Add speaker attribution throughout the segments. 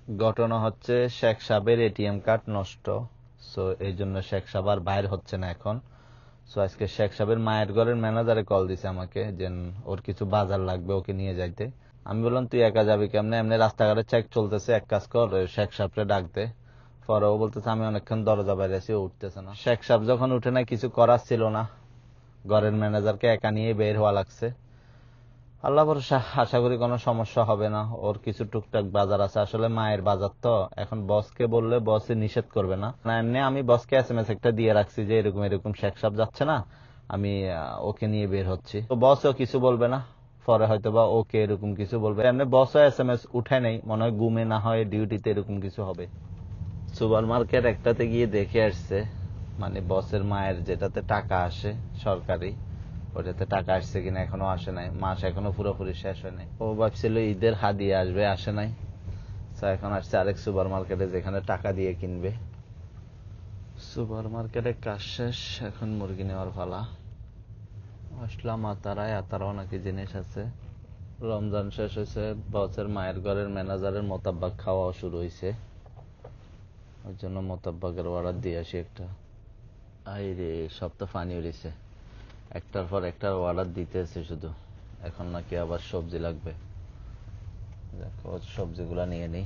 Speaker 1: ঘটনা হচ্ছে শেখ সাহেবের এটিএম কার্ড নষ্ট। সো এই জন্য শেখ সাহেব আর বাইর হচ্ছে না এখন। সো আজকে শেখ সাহেবের মায়ের ঘরের ম্যানেজারে কল দিছে আমাকে যে ওর কিছু বাজার লাগবে, ওকে নিয়ে যাইতে। আমি বললাম তুই একা যাবি কেমনে, এমনি রাস্তাঘাটে চেক চলতেছে, এক কাজ কর শেখ সাহেবকে ডাক দে। পরে ও বলতেছে আমি অনেকক্ষণ দরজা বাইরে আছি, ও উঠতেছে না। শেখ সাহেব যখন উঠে না, কিছু করার ছিল না, ঘরের ম্যানেজারকে একা নিয়ে বের হওয়া লাগছে। আল্লাহ ভরসা, আশা করি কোনো সমস্যা হবে না। ওর কিছু টুকটাক বাজার আছে, আসলে মায়ের বাজার তো, এখন বসকে বললে বসে নিষেধ করবে না। না এমনি আমি বসকে এসএমএস একটা দিয়ে রাখছি যে এরকম এরকম শেখ সাহেব যাচ্ছে না, আমি ওকে নিয়ে বের হচ্ছি। তো বসও কিছু বলবে না, পরে হয়তো বা ওকে এরকম কিছু বলবে। এমনি বসও এসএমএস উঠে নেই, মনে হয় ঘুমে না হয় ডিউটিতে, এরকম কিছু হবে। সুপার মার্কেট একটাতে গিয়ে দেখে আসছে, মানে বসের মায়ের যেটাতে টাকা আসে সরকারি, ওটাতে টাকা আসছে কিনা এখনো আসে নাই, মাস এখনো পুরোপুরি শেষ হয় নাই। ও ভাবছিল ঈদের হাদিয়া আসবে, আসে নাই। তো এখন আসছে আরেক সুপার মার্কেটে, যেখানে টাকা দিয়ে কিনবে। সুপার মার্কেটে কাজ শেষ, এখন মুরগি নেওয়ার পালা। আসলাম আতারায়, আতারাও নাকি জিনিস আছে। রমজান শেষ হয়েছে, বসের মায়ের ঘরের ম্যানেজারের মোতাব্বাক খাওয়াও শুরু হয়েছে, ওই জন্য মোতাব্বাকের অর্ডার দিয়ে আসি একটা। আই রে, সব তো ফানি উড়িছে, একটার পর একটার অর্ডার দিতেছে শুধু। এখন নাকি আবার সবজি লাগবে, দেখো সবজিগুলা নিয়ে নিই।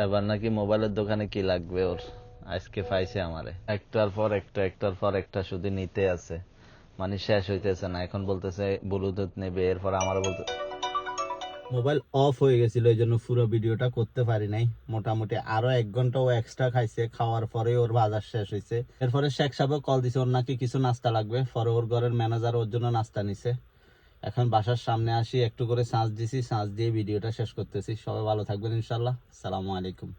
Speaker 1: এবার নাকি মোবাইলের দোকানে কি লাগবে ওর, আজকে পাইছে আমারে, একটার পর একটা একটার পর একটা শুধু নিতে আছে, মানে শেষ হইতেছে না। এখন বলতেছে ব্লুটুথ নেবে, এরপর আমার বলতে মোবাইল অফ হয়ে গেছিল, এই জন্য পুরো ভিডিওটা করতে পারি নাই। মোটামুটি আরো 1 ঘন্টা ও এক্সট্রা খাইছে, খাওয়ার পরে ওর বাজার শেষ হয়েছে। এরপরে শেখ সাহেব কল দিছে, ওর নাকি কিছু নাস্তা লাগবে, পরে ওর ঘরের ম্যানেজার ওর জন্য নাস্তা নিছে। এখন বাসার সামনে আসি, একটু করে সার্চ দিছি, সার্চ দিয়ে ভিডিওটা শেষ করতেছি। সবাই ভালো থাকবেন ইনশাল্লাহ। আসসালামু আলাইকুম।